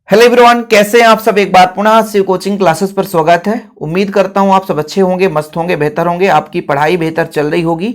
Hello everyone, कैसे हैं आप सब। एक बार पुनः शिव कोचिंग क्लासेस पर स्वागत है। उम्मीद करता हूं आप सब अच्छे होंगे, मस्त होंगे, बेहतर होंगे, आपकी पढ़ाई बेहतर चल रही होगी।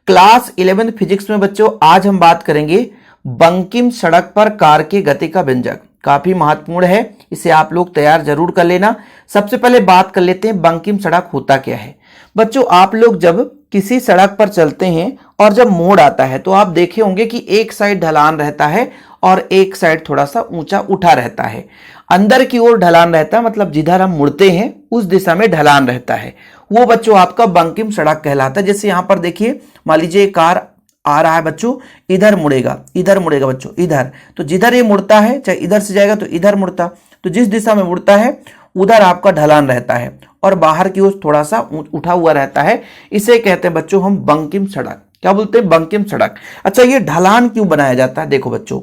क्लास 11th फिजिक्स में बच्चों आज हम बात करेंगे बंकिम सड़क पर कार के गति का व्यंजक। काफी महत्वपूर्ण है, इसे आप लोग तैयार जरूर कर लेना। सबसे पहले बात कर लेते हैं बंकिम सड़क होता क्या है। बच्चों आप लोग जब किसी सड़क पर चलते हैं और जब मोड़ आता है तो आप देखे होंगे कि एक साइड ढलान रहता है और एक साइड थोड़ा सा ऊंचा उठा रहता है। अंदर की ओर ढलान रहता है, मतलब जिधर हम मुड़ते हैं उस दिशा में ढलान रहता है। वो बच्चों आपका बंकिम सड़क कहलाता है। जैसे यहां पर देखिए, मान लीजिए कार आ रहा है बच्चों, इधर मुड़ेगा बच्चों, इधर। तो जिधर ये मुड़ता है, चाहे इधर से जाएगा तो इधर मुड़ता, तो जिस दिशा में मुड़ता है उधर आपका ढलान रहता है और बाहर की ओर थोड़ा सा उठा हुआ रहता है। इसे कहते हैं बच्चों हम बंकिम सड़क। क्या बोलते हैं? बंकिम सड़क। अच्छा, ये ढलान क्यों बनाया जाता है? देखो बच्चों,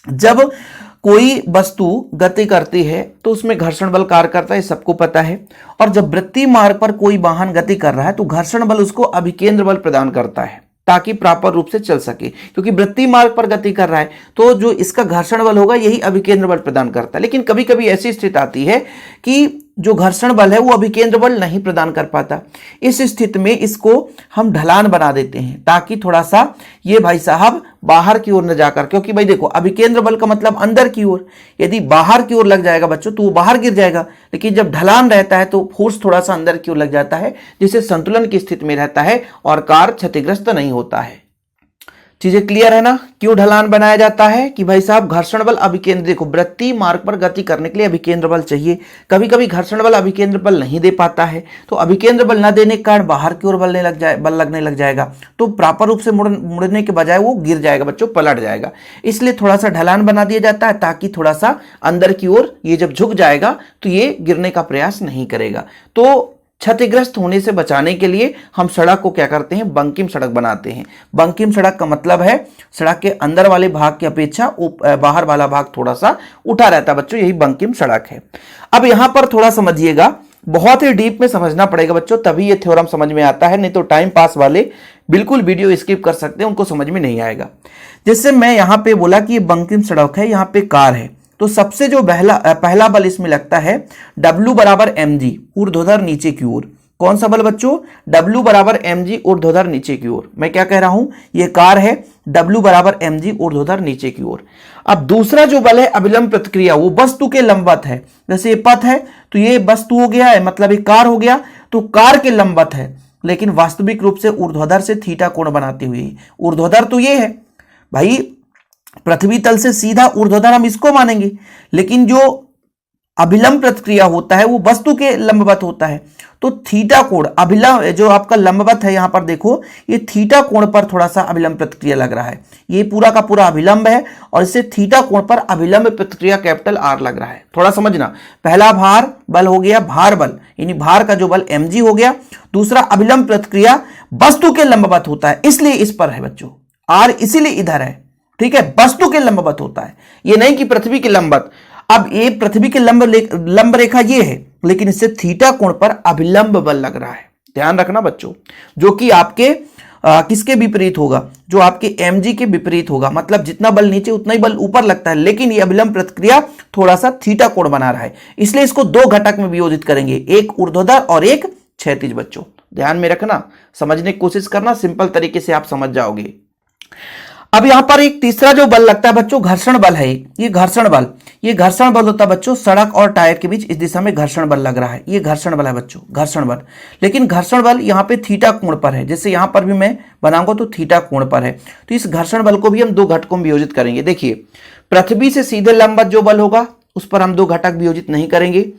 जब कोई वस्तु गति करती है तो उसमें घर्षण बल कार्य करता है, सबको पता है। और जब वृत्तीय मार्ग पर कोई वाहन गति कर रहा है तो घर्षण बल उसको अभिकेंद्र बल प्रदान करता है ताकि प्रॉपर रूप से चल सके। क्योंकि वृत्तीय मार्ग पर गति कर रहा है तो जो इसका घर्षण बल होगा यही अभिकेंद्र बल प्रदान करता है। लेकिन कभी कभी ऐसी स्थिति आती है कि जो घर्षण बल है वो अभिकेंद्र बल नहीं प्रदान कर पाता। इस स्थिति में इसको हम ढलान बना देते हैं ताकि थोड़ा सा ये भाई साहब बाहर की ओर न जाकर, क्योंकि भाई देखो अभिकेंद्र बल का मतलब अंदर की ओर, यदि बाहर की ओर लग जाएगा बच्चों तो वो बाहर गिर जाएगा। लेकिन जब ढलान रहता है तो फोर्स थोड़ा सा अंदर की ओर लग जाता है, जिससे संतुलन की स्थिति में रहता है और कार क्षतिग्रस्त नहीं होता है। चीजें क्लियर है ना? क्यों ढलान बनाया जाता है कि भाई साहब घर्षण बल अभिकेंद्र, देखो वृत्तीय मार्ग पर गति करने के लिए अभिकेंद्र बल चाहिए। कभी कभी घर्षण बल अभिकेंद्र बल नहीं दे पाता है तो अभिकेंद्र बल न देने के कारण बाहर की ओर बल लगने लग जाएगा, तो प्रॉपर रूप से मुड़ने के बजाय वो गिर जाएगा बच्चों, पलट जाएगा। इसलिए थोड़ा सा ढलान बना दिया जाता है ताकि थोड़ा सा अंदर की ओर ये जब झुक जाएगा तो ये गिरने का प्रयास नहीं करेगा। तो क्षतिग्रस्त होने से बचाने के लिए हम सड़क को क्या करते हैं? बंकिम सड़क बनाते हैं। बंकिम सड़क का मतलब है सड़क के अंदर वाले भाग की अपेक्षा बाहर वाला भाग थोड़ा सा उठा रहता है बच्चों, यही बंकिम सड़क है। अब यहां पर थोड़ा समझिएगा, बहुत ही डीप में समझना पड़ेगा बच्चों, तभी ये थ्योरम समझ में आता है। नहीं तो टाइम पास वाले बिल्कुल वीडियो स्किप कर सकते हैं, उनको समझ में नहीं आएगा। जैसे मैं यहां पे बोला कि ये बंकिम सड़क है, यहां पे कार है, तो सबसे जो पहला बल इसमें लगता है W बराबर mg ऊर्ध्वाधर नीचे की ओर। कौन सा बल बच्चों? W बराबर mg ऊर्ध्वाधर नीचे की ओर। मैं क्या कह रहा हूं, ये कार है, W बराबर mg ऊर्ध्वाधर नीचे की ओर। अब दूसरा जो बल है अभिलंब प्रतिक्रिया, वो वस्तु के लंबवत है। जैसे ये पथ है तो ये वस्तु हो गया है, मतलब ये कार हो गया, तो कार के लंबवत है, लेकिन वास्तविक रूप से ऊर्ध्वाधर से थीटा कोण बनाते हुए। ऊर्ध्वाधर तो ये है भाई, पृथ्वी तल से सीधा ऊर्ध्वाधर हम इसको मानेंगे, लेकिन जो अभिलंब प्रतिक्रिया होता है वो वस्तु के लंबवत होता है। तो थीटा कोण अभिलंब, जो आपका लंबवत है यहां पर देखो, ये थीटा कोण पर थोड़ा सा अभिलंब प्रतिक्रिया लग रहा है। ये पूरा का पूरा अभिलंब है और इससे थीटा कोण पर अभिलंब प्रतिक्रिया कैपिटल आर लग रहा है। थोड़ा समझना, पहला भार बल हो गया भार बल, यानी भार का जो बल mg हो गया। दूसरा अभिलंब प्रतिक्रिया वस्तु के लंबवत होता है, इसलिए इस पर है बच्चों, आर इसीलिए इधर है, ठीक है, वस्तु के लंबवत होता है, ये नहीं कि पृथ्वी के लंबवत। अब ये पृथ्वी के लंब रेखा ये है, लेकिन इससे थीटा कोण पर अभिलंब बल लग रहा है। ध्यान रखना बच्चों, जो कि आपके किसके विपरीत होगा? जो आपके mg के विपरीत होगा। मतलब जितना बल नीचे उतना ही बल ऊपर लगता है, लेकिन ये अभिलंब प्रतिक्रिया थोड़ा सा थीटा कोण बना रहा है, इसलिए इसको दो घटक में वियोजित करेंगे, एक ऊर्ध्वाधर और एक क्षैतिज। बच्चों ध्यान में रखना, समझने की कोशिश करना, सिंपल तरीके से आप समझ जाओगे। अब यहां पर एक तीसरा जो बल लगता है बच्चों, घर्षण बल है। ये घर्षण बल होता है बच्चों, सड़क और टायर के बीच इस दिशा में घर्षण बल लग रहा है, ये घर्षण बल है बच्चों, घर्षण बल। लेकिन घर्षण बल यहाँ पे थीटा कोण पर है, जैसे यहां पर भी मैं बनाऊंगा तो थीटा कोण पर है। तो इस घर्षण बल को भी हम दो घटकों में वियोजित करेंगे। देखिए, पृथ्वी से सीधे लंबवत जो बल होगा उस पर हम दो घटक वियोजित नहीं करेंगे,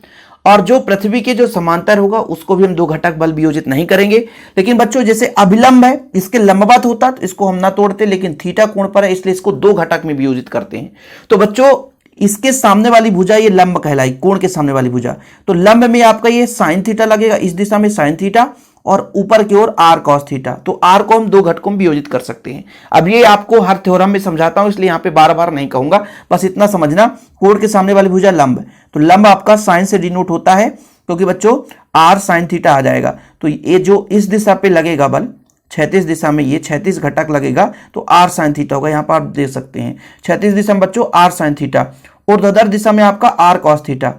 और जो पृथ्वी के जो समांतर होगा उसको भी हम दो घटक बल वियोजित नहीं करेंगे। लेकिन बच्चों जैसे अभिलंब है, इसके लंबवत होता तो इसको हम ना तोड़ते, लेकिन थीटा कोण पर है इसलिए इसको दो घटक में वियोजित करते हैं। तो बच्चों इसके सामने वाली भुजा ये लंब कहलाई, कोण के सामने वाली भुजा, तो लंब में आपका ये साइन थीटा लगेगा, इस दिशा में साइन थीटा, और ऊपर की ओर आर कॉस थीटा। तो आर को हम दो घटकों में वियोजित कर सकते हैं। अब ये आपको हर थ्योरम में समझाता हूं, इसलिए यहां पे बार बार नहीं कहूंगा, बस इतना समझना, कोण के सामने वाली भुजा लंब, तो लंब आपका साइन से डिनोट होता है, क्योंकि बच्चों आर साइन थीटा आ जाएगा। तो ये जो इस दिशा पे लगेगा बल, क्षैतिज दिशा में ये क्षैतिज घटक लगेगा तो आर साइन थीटा होगा, यहां पर आप देख सकते हैं क्षैतिज दिशा में बच्चों आर साइन थीटा। ऊर्ध्वाधर दिशा में आपका आर कॉस थीटा।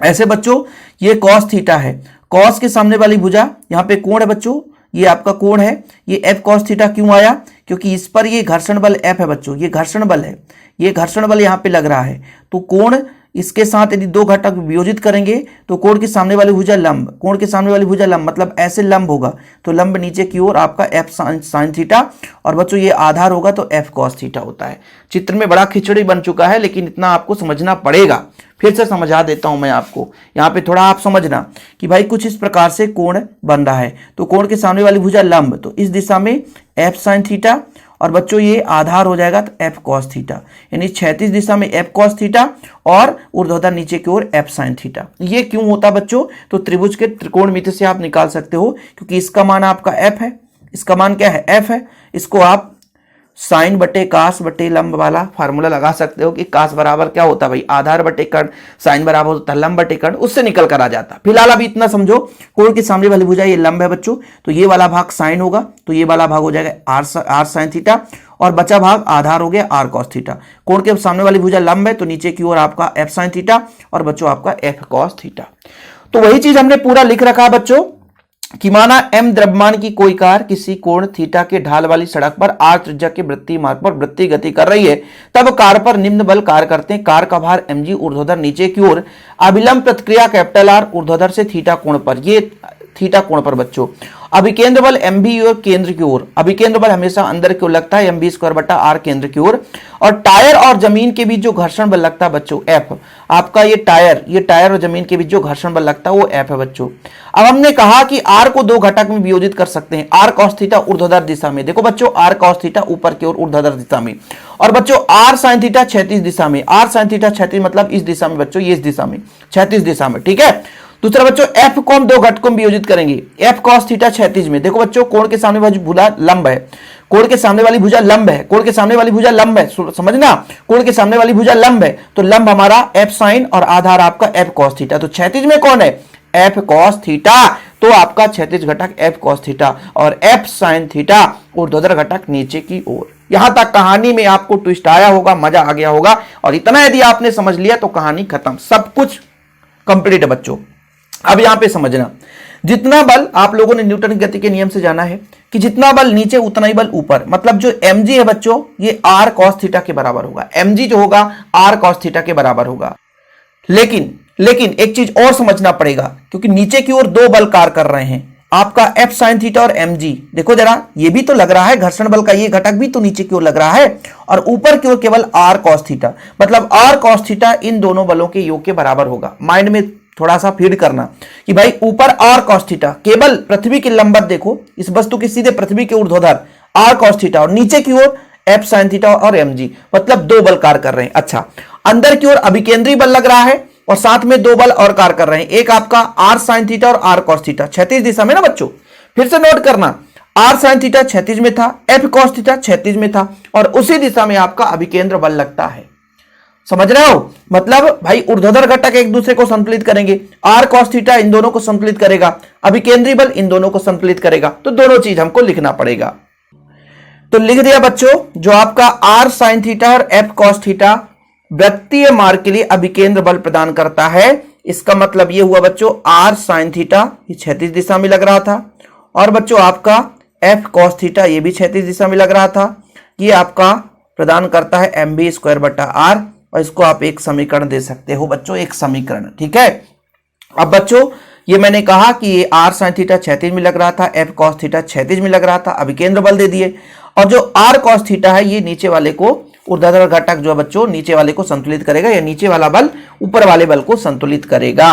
ऐसे बच्चों ये कॉस थीटा है, कॉस के सामने वाली भुजा, यहाँ पे कोण है बच्चों, ये आपका कोण है, ये एफ कॉस थीटा क्यों आया, क्योंकि इस पर ये घर्षण बल एफ है बच्चों, ये घर्षण बल है, ये घर्षण बल यहाँ पे लग रहा है। तो कोण इसके साथ यदि दो घटक वियोजित करेंगे तो कोण के सामने वाली भुजा लंब, कोण के सामने वाली भुजा लंब मतलब ऐसे लंब होगा, तो लंब नीचे की ओर आपका एफ साइन थीटा, और बच्चों ये आधार होगा तो एफ कॉस थीटा होता है। चित्र में बड़ा खिचड़ी बन चुका है, लेकिन इतना आपको समझना पड़ेगा। फिर से समझा देता हूं मैं आपको, यहाँ पे थोड़ा आप समझना कि भाई कुछ इस प्रकार से कोण बन रहा है, तो कोण के सामने वाली भुजा लंब, तो इस दिशा में एफ साइन थीटा, और बच्चों ये आधार हो जाएगा तो एफ कॉस थीटा, यानी क्षैतिज दिशा में एफ कॉस थीटा और ऊर्ध्वाधर नीचे की ओर एफ साइन थीटा। ये क्यों होता बच्चों, तो त्रिभुज के त्रिकोणमिति से आप निकाल सकते हो, क्योंकि इसका मान आपका एफ है, इसका मान क्या है एफ है, इसको आप साइन बटे कास बटे लंब वाला फार्मूला लगा सकते हो कि कास बराबर क्या होता है भाई, आधार बटे कर्ण, साइन बराबर होता है लंब बटे कर्ण, उससे निकल कर आ जाता। फिलहाल अभी इतना समझो, कोण के सामने वाली भुजा ये लंब है बच्चों, तो ये वाला भाग साइन होगा, तो ये वाला भाग हो जाएगा आर साइन थीटा, और बचा भाग आधार हो गया आर कॉस थीटा। कोण के सामने वाली भुजा लंब है, तो नीचे की ओर आपका एफ साइन थीटा, और बच्चों आपका एफ कॉस थीटा। तो वही चीज हमने पूरा लिख रखा है बच्चों कि माना एम द्रव्यमान की कोई कार किसी कोण थीटा के ढाल वाली सड़क पर आर त्रिज्या के वृत्तीय मार्ग पर वृत्तीय गति कर रही है, तब कार पर निम्न बल कार्य करते हैं। कार का भार mg ऊर्ध्वाधर नीचे की ओर, अभिलंब प्रतिक्रिया कैपिटल आर ऊर्ध्वाधर से थीटा कोण पर, ये थीटा कोण पर बच्चों। अभिकेंद्र बल mb और केंद्र की ओर, अभिकेंद्र बल हमेशा अंदर की ओर लगता है, mb स्क्वायर बटा आर केंद्र की ओर, और टायर और जमीन के बीच जो घर्षण बल लगता है बच्चों f, आपका ये टायर और जमीन के बीच जो घर्षण बल लगता है वो f है बच्चों। अब हमने कहा कि r को दो घटक में वियोजित कर सकते हैं, r cos थीटा ऊर्ध्वाधर दिशा में, देखो बच्चों r cos थीटा ऊपर की ओर ऊर्ध्वाधर दिशा में, और बच्चों r sin थीटा क्षैतिज दिशा में, r sin थीटा क्षैतिज मतलब इस दिशा में बच्चों, ये इस दिशा में क्षैतिज दिशा में, ठीक है। दूसरा बच्चों f को हम दो घटकों में वियोजित करेंगे, f cos थीटा क्षैतिज में, देखो बच्चों कोण के सामने वाली भुजा लंब है, कोण के सामने वाली भुजा लंब है, कोण के सामने वाली भुजा लंब है, समझना, कोण के सामने वाली भुजा लंब है, तो लंब हमारा f साइन और आधार आपका f cos थीटा, तो क्षैतिज में कौन है f cos थीटा, तो आपका क्षैतिज घटक f cos थीटा और f sin थीटा ऊर्ध्वाधर घटक नीचे की ओर। यहां तक कहानी में आपको ट्विस्ट आया होगा, मजा आ गया होगा, और इतना यदि आपने समझ लिया तो कहानी खत्म, सब कुछ कंप्लीट है बच्चों। अब यहां पे समझना, जितना बल आप लोगों ने न्यूटन की गति के नियम से जाना है कि जितना बल नीचे उतना ही बल ऊपर, मतलब जो mg है बच्चों ये r cos थीटा के बराबर होगा, mg जो होगा r cos थीटा के बराबर होगा। लेकिन एक चीज और समझना पड़ेगा, क्योंकि नीचे की ओर दो बल कार्य कर रहे हैं, आपका f sin थीटा और mg, देखो जरा ये भी तो लग रहा है घर्षण बल का, ये घटक भी तो नीचे की ओर लग रहा है, और ऊपर की ओर केवल r cos थीटा, मतलब r cos थीटा इन दोनों बलों के योग के बराबर होगा। माइंड में थोड़ा सा फीड करना कि भाई ऊपर r cos थीटा केवल पृथ्वी की लंबवत, देखो इस वस्तु के सीधे पृथ्वी के ऊर्ध्वाधर r cos थीटा, और नीचे की ओर f sin थीटा और mg, मतलब दो बल कार्य कर रहे हैं। अच्छा, अंदर की ओर अभिकेंद्रीय बल लग रहा है और साथ में दो बल और कार्य कर रहे हैं, एक आपका r sin थीटा और r cos थीटा क्षैतिज दिशा में ना बच्चों। फिर से नोट करना, r sin थीटा क्षैतिज में था, f cos थीटा क्षैतिज में था, और उसी दिशा में आपका अभिकेंद्र बल लगता है, समझ रहे हो, मतलब भाई ऊर्ध्वाधर घटक एक दूसरे को संतुलित करेंगे, r cos थीटा इन दोनों को संतुलित करेगा, अभिकेंद्रीय बल इन दोनों को संतुलित करेगा, तो दोनों चीज हमको लिखना पड़ेगा। तो लिख दिया बच्चों, जो आपका r sin थीटा और f cos थीटा वृत्तीय मार्ग के लिए अभिकेंद्र बल प्रदान करता है, इसका मतलब ये हुआ बच्चों r sin थीटा ये क्षैतिज दिशा में लग रहा था, और बच्चों आपका f cos थीटा ये भी क्षैतिज दिशा में लग रहा था, ये आपका प्रदान करता है mb स्क्वायर बटा r, और इसको आप एक समीकरण दे सकते हो बच्चों, एक समीकरण, ठीक है। अब बच्चों ये मैंने कहा कि ये r sin थीटा क्षैतिज में लग रहा था, f cos थीटा क्षैतिज में लग रहा था, अभिकेंद्र बल दे दिए, और जो r cos थीटा है ये नीचे वाले को, ऊर्ध्वाधर घटक जो है बच्चों नीचे वाले को संतुलित करेगा, या नीचे वाला बल ऊपर वाले बल को संतुलित करेगा।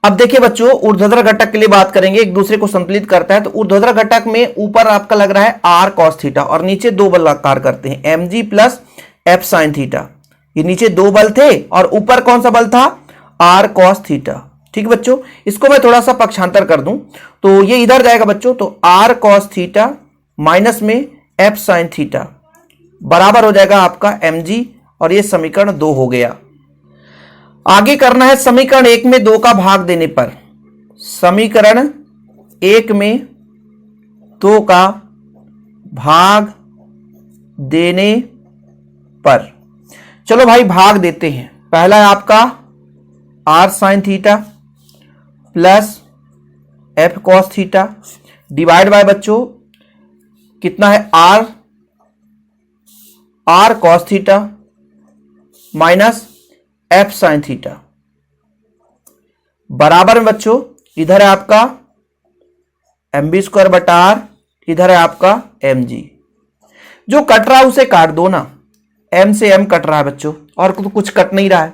अब देखिए बच्चों, ऊर्ध्वाधर घटक के लिए बात करेंगे, एक दूसरे को संतुलित करता है, तो ऊर्ध्वाधर घटक में ऊपर आपका लग रहा है r cos थीटा और नीचे दो बल कार्य करते हैं, mg plus f sin theta, ये नीचे दो बल थे और ऊपर कौन सा बल था r cos थीटा, ठीक बच्चों। इसको मैं थोड़ा सा पक्षांतर कर दूं तो ये इधर जाएगा बच्चों, तो r cos थीटा माइनस में f sin थीटा बराबर हो जाएगा आपका mg, और ये समीकरण 2 हो गया। आगे करना है समीकरण 1 में 2 का भाग देने पर, समीकरण 1 में 2 का भाग देने पर चलो भाई भाग देते हैं। पहला है आपका r sine theta plus f cos theta divide by बच्चों कितना है r cos theta minus f sine theta बराबर में बच्चों इधर है आपका mb स्क्वायर बटा r, इधर है आपका mg। जो कट रहा है उसे काट दो ना, m से m कट रहा है बच्चों और तो कुछ कट नहीं रहा है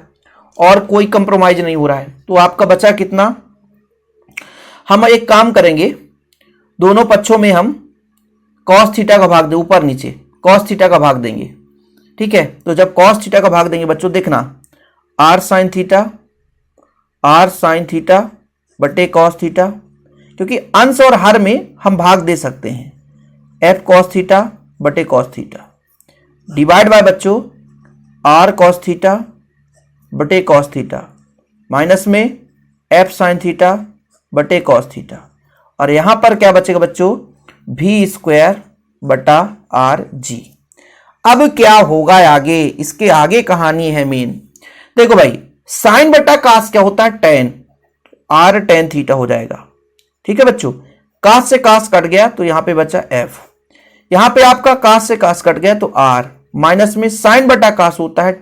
और कोई कंप्रोमाइज नहीं हो रहा है, तो आपका बचा कितना। हम एक काम करेंगे, दोनों पक्षों में हम cos थीटा का भाग दें, ऊपर नीचे cos थीटा का भाग देंगे, ठीक है। तो जब cos थीटा का भाग देंगे बच्चों देखना r साइन थीटा बटे cos थीटा, क्योंकि अंश और हर में हम भाग दे सकते हैं, f cos थीटा बटे cos थीटा डिवाइड बाय बच्चों r cos थीटा बटे cos थीटा माइनस में f साइन थीटा बटे cos थीटा, और यहां पर क्या बचेगा बच्चों v स्क्वायर बटा आर जी। अब क्या होगा आगे, इसके आगे कहानी है मेन। देखो भाई साइन बटा कास क्या होता है टेन, r टेन थीटा हो जाएगा, ठीक है बच्चों। कास से कास कट गया तो यहां पे बचा f, यहां पे आपका कास से कास कट गया तो r माइनस में साइन बटा कास होता है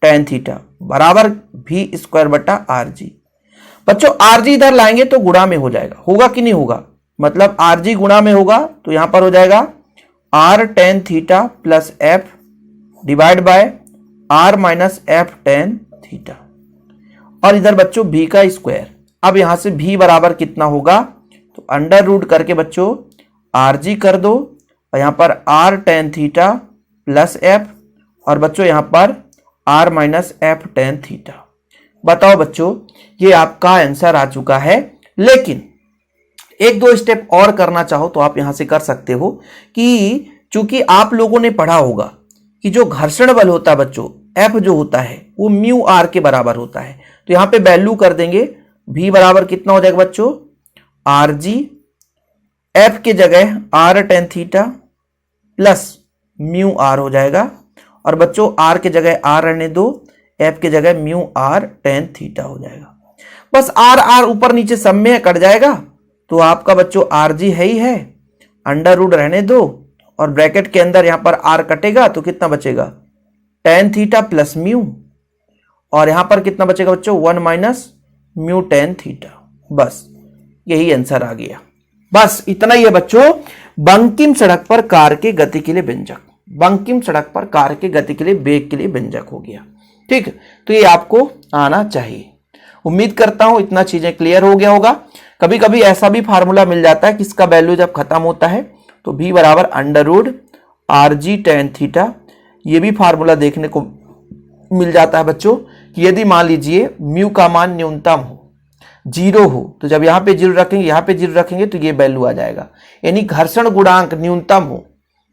टेन थीटा बराबर v स्क्वायर बटा आर जी। बच्चों आर जी इधर लाएंगे तो गुणा में हो जाएगा, होगा कि नहीं होगा, मतलब आर जी गुणा में होगा तो यहां पर हो जाएगा r tan theta plus f divide by r minus f tan theta, और इधर बच्चों v का स्क्वायर। अब यहां से v बराबर कितना होगा, तो अंडर रूट करके बच्चों आर जी कर दो और यहां पर r tan theta plus f, और बच्चों यहां पर r minus f tan theta. बताओ बच्चों ये आपका आंसर आ चुका है, लेकिन एक दो स्टेप और करना चाहो तो आप यहां से कर सकते हो कि चूंकि आप लोगों ने पढ़ा होगा कि जो घर्षण बल होता है बच्चों F जो होता है वो म्यू आर के बराबर होता है, तो यहां पे वैल्यू कर देंगे V बराबर कितना हो जाएगा बच्चों आर जी, F के जगह r tan theta plus mu R हो जाएगा, और बच्चों r के जगह r रहने दो, F के जगह म्यू आर टेन थीटा हो जाएगा। बस r ऊपर नीचे सब में कट जाएगा, तो आपका बच्चों आर जी है ही है, अंडर रूट रहने दो और ब्रैकेट के अंदर यहां पर r कटेगा तो कितना बचेगा टेन थीटा प्लस म्यू, और यहां पर कितना बचेगा बच्चों one minus mu tan theta. बस यही आंसर आ गया, बस इतना ही है बच्चों। बंकिम सड़क पर कार के गति के लिए व्यंजक, बंकिम सड़क पर कार के गति के लिए वेग के लिए व्यंजक हो गया, ठीक। तो ये आपको आना चाहिए। उम्मीद करता हूं इतना चीजें क्लियर हो गया होगा। कभी कभी ऐसा भी फार्मूला मिल जाता है कि इसका वैल्यू जब खत्म होता है तो v बराबर under root R G tan theta, ये भी फार्मूला देखने को मिल जाता है बच्चों कि यदि मान लीजिए म्यू का मान न्यूनतम हो, जीरो हो, तो जब यहाँ पे जीरो रखेंगे यहाँ पे जीरो रखेंगे तो ये वैल्यू आ जाएगा, यानी घर्षण गुणांक न्यूनतम हो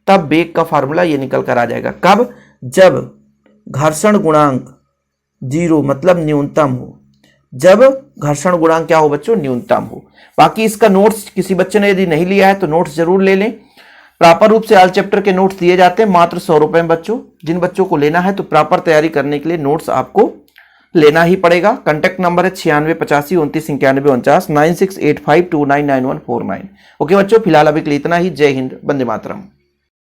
तब वेग का फार्मूला ये निकल कर आ जाएगा। कब, जब घर्षण गुणांक जीरो मतलब न्यूनतम हो, जब घर्षण गुणांक क्या हो बच्चों न्यूनतम हो। बाकी इसका नोट्स किसी बच्चे ने यदि नहीं लिया है तो नोट्स जरूर ले लें, प्रॉपर रूप से ऑल चैप्टर के नोट्स दिए जाते हैं मात्र 100 रुपए में बच्चों। जिन बच्चों को लेना है तो प्रॉपर तैयारी करने के लिए नोट्स आपको लेना ही पड़ेगा। कांटेक्ट नंबर है 9685299149 9685299149। ओके बच्चों, फिलहाल अभी के लिए इतना ही। जय हिंद, वंदे मातरम।